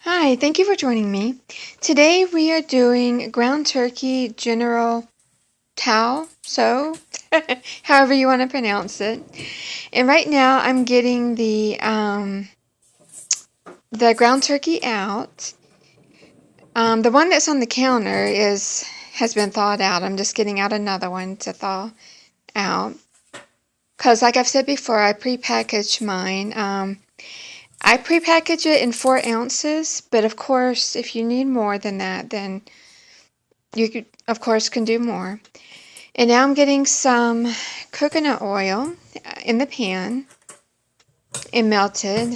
Hi, thank you for joining me. Today we are doing ground turkey General Tao, however you want to pronounce it. And right now I'm getting the ground turkey out. The one that's on the counter has been thawed out. I'm just getting out another one to thaw out. Because like I've said before, I prepackaged mine. I prepackage it in 4 ounces, but of course, if you need more than that, then you could, of course, can do more. And now I'm getting some coconut oil in the pan and melted.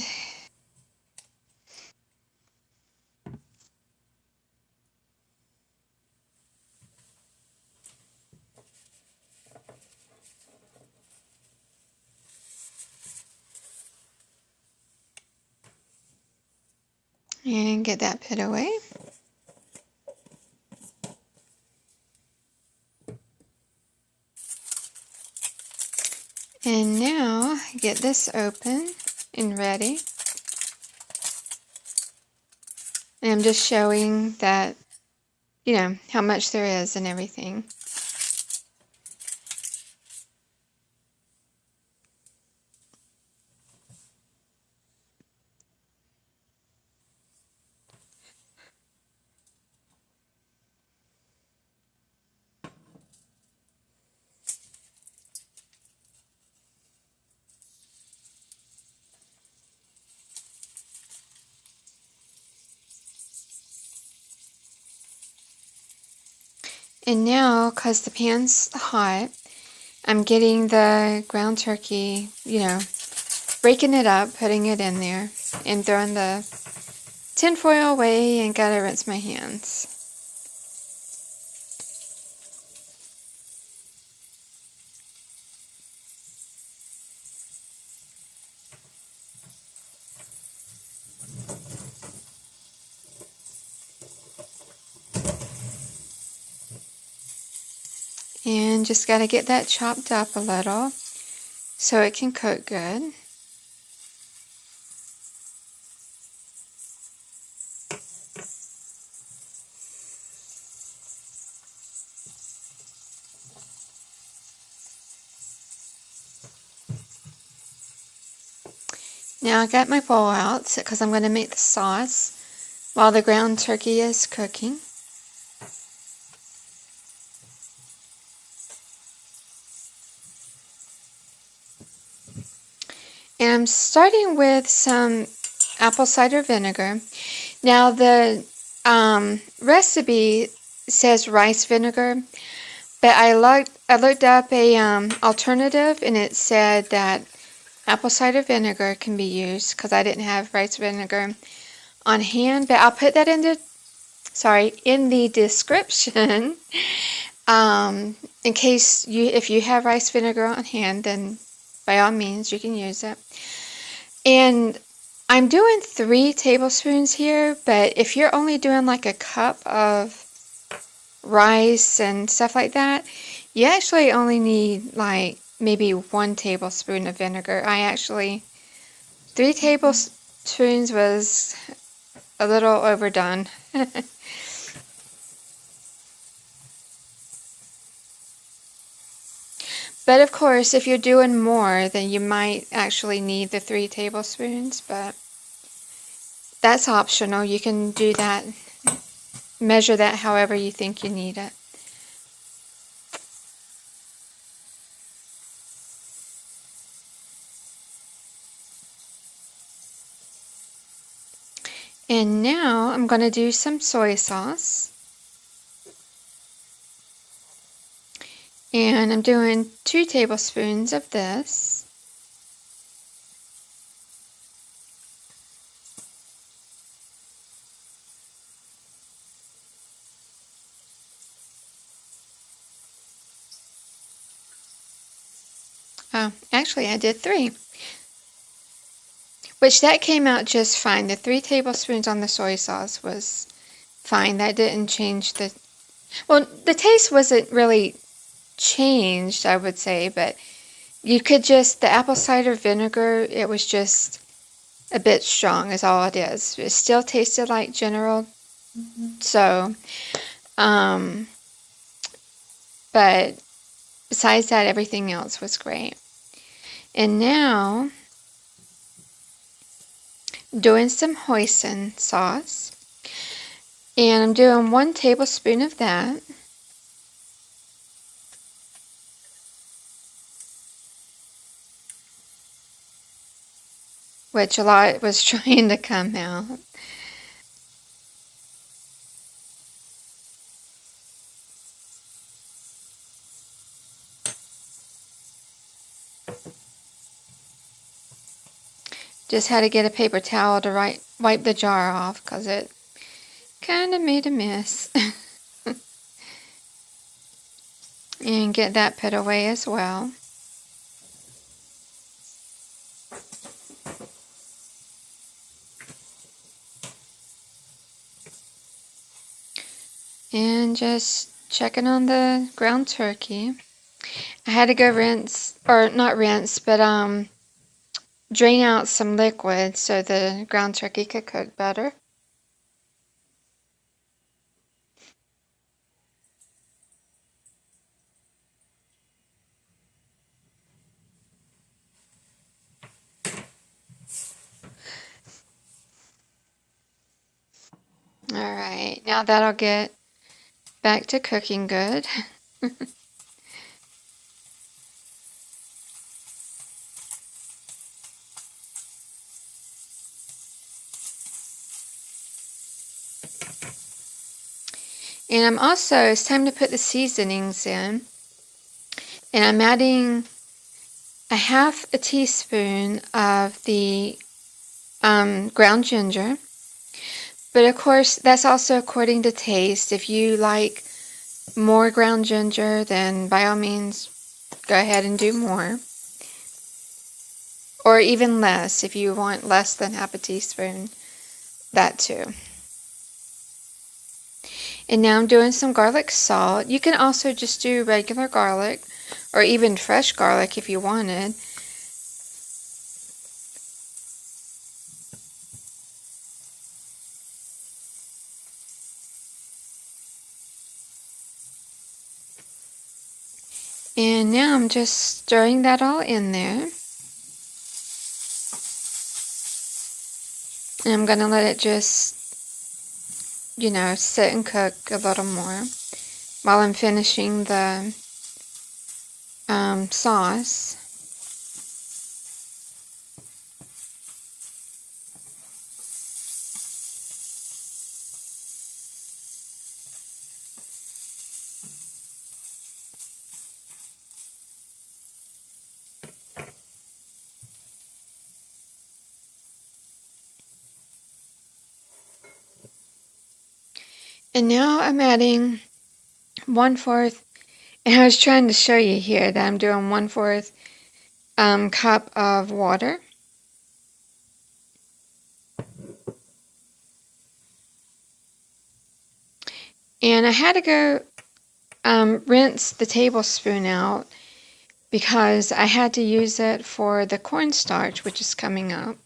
And get that put away. And now get this open and ready. And I'm just showing that, how much there is and everything. And now, because the pan's hot, I'm getting the ground turkey, breaking it up, putting it in there, and throwing the tinfoil away and gotta rinse my hands. And just got to get that chopped up a little so it can cook good. Now I got my bowl out because I'm going to make the sauce while the ground turkey is cooking. And I'm starting with some apple cider vinegar. Now the recipe says rice vinegar, but I looked up a alternative, and it said that apple cider vinegar can be used because I didn't have rice vinegar on hand. But I'll put that in the description in case if you have rice vinegar on hand, then by all means you can use it. And I'm doing 3 tablespoons here, but if you're only doing like a cup of rice and stuff like that, you actually only need like maybe 1 tablespoon of vinegar. 3 tablespoons was a little overdone. But of course, if you're doing more, then you might actually need the 3 tablespoons, but that's optional. You can do that, measure that however you think you need it. And now I'm going to do some soy sauce. And I'm doing 2 tablespoons of this. Oh, actually I did 3. Which that came out just fine. The 3 tablespoons on the soy sauce was fine. That didn't change well, the taste wasn't really changed, I would say, but you could the apple cider vinegar, it was just a bit strong is all it is. It still tasted like General, so, but besides that, everything else was great. And now, doing some hoisin sauce. And I'm doing 1 tablespoon of that. Which a lot was trying to come out. Just had to get a paper towel to wipe the jar off because it kind of made a mess. And get that put away as well. And just checking on the ground turkey. I had to go rinse, or not rinse, but drain out some liquid so the ground turkey could cook better. Alright, now that'll get back to cooking good. And I'm also, it's time to put the seasonings in. And I'm adding a 1/2 teaspoon of the ground ginger. But of course, that's also according to taste. If you like more ground ginger, then by all means, go ahead and do more. Or even less, if you want less than 1/2 teaspoon, that too. And now I'm doing some garlic salt. You can also just do regular garlic, or even fresh garlic if you wanted. And now I'm just stirring that all in there. And I'm going to let it just, you know, sit and cook a little more while I'm finishing the sauce. And now I'm adding 1/4, and I was trying to show you here that I'm doing 1/4 cup of water. And I had to go rinse the tablespoon out because I had to use it for the cornstarch, which is coming up.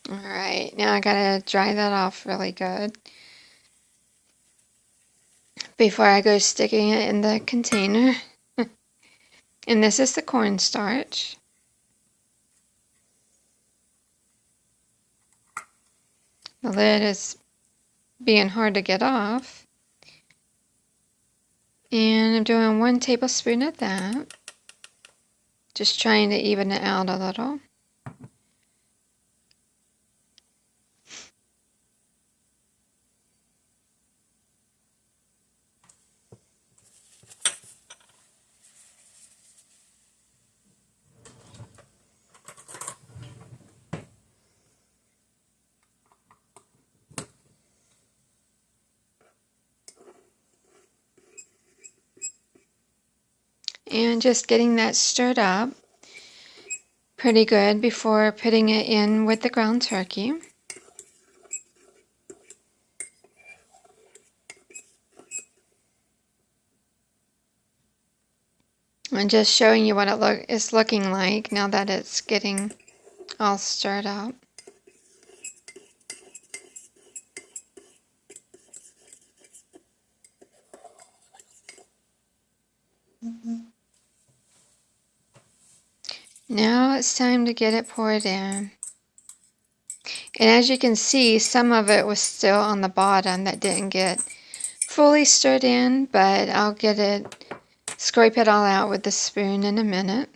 Alright, now I gotta dry that off really good before I go sticking it in the container. And this is the cornstarch. The lid is being hard to get off. And I'm doing 1 tablespoon of that. Just trying to even it out a little. And just getting that stirred up pretty good before putting it in with the ground turkey. I'm just showing you what it's looking like now that it's getting all stirred up. Now it's time to get it poured in. And as you can see, some of it was still on the bottom that didn't get fully stirred in, but I'll scrape it all out with the spoon in a minute.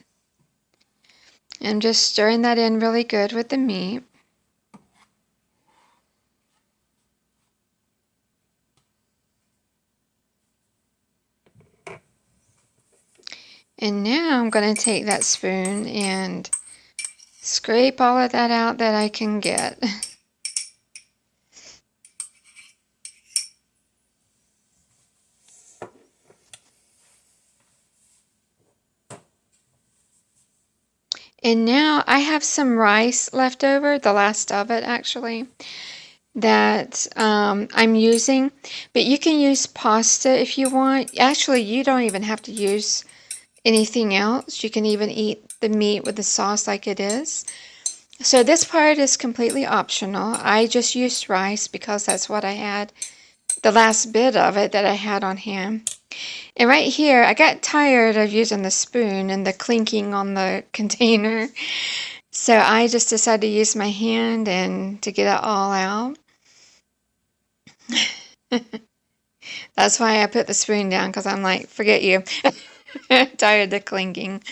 I'm just stirring that in really good with the meat. And now I'm going to take that spoon and scrape all of that out that I can get. And now I have some rice left over, the last of it actually, that I'm using. But you can use pasta if you want. Actually, you don't even have to use anything else. You can even eat the meat with the sauce like it is. So this part is completely optional. I just used rice because that's what I had, the last bit of it that I had on hand. And right here, I got tired of using the spoon and the clinking on the container. So I just decided to use my hand and to get it all out. That's why I put the spoon down, because I'm like, forget you. Tired of clinking.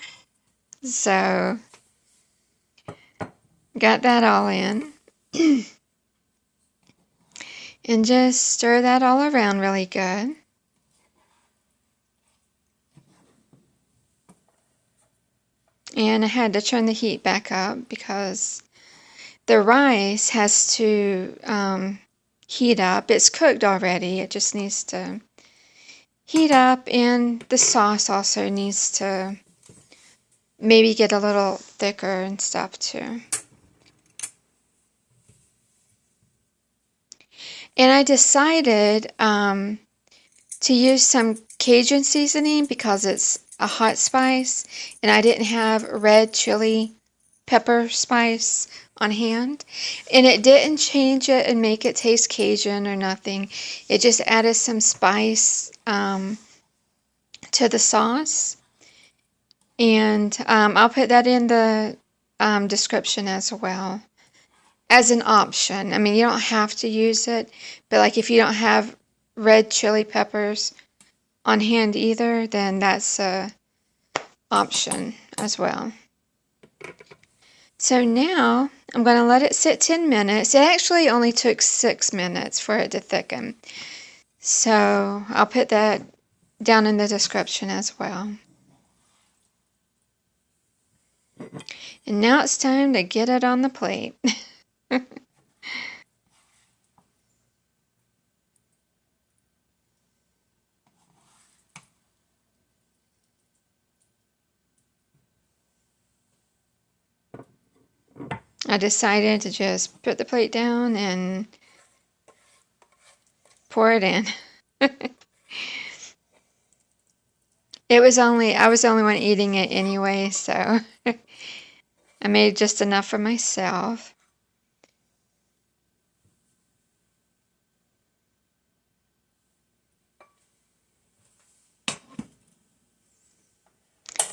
So, got that all in. And just stir that all around really good. And I had to turn the heat back up because the rice has to heat up. It's cooked already. It just needs to heat up, and the sauce also needs to maybe get a little thicker and stuff too. And I decided to use some Cajun seasoning because it's a hot spice, and I didn't have red chili pepper spice on hand. And it didn't change it and make it taste Cajun or nothing. It just added some spice to the sauce. And I'll put that in the description as well as an option. I mean, you don't have to use it, but like if you don't have red chili peppers on hand either, then that's a option as well. So now I'm going to let it sit 10 minutes. It actually only took 6 minutes for it to thicken. So I'll put that down in the description as well. And now it's time to get it on the plate. I decided to just put the plate down and pour it in. I was the only one eating it anyway, so I made just enough for myself.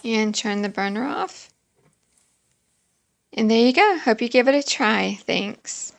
And turn the burner off. And there you go. Hope you give it a try. Thanks.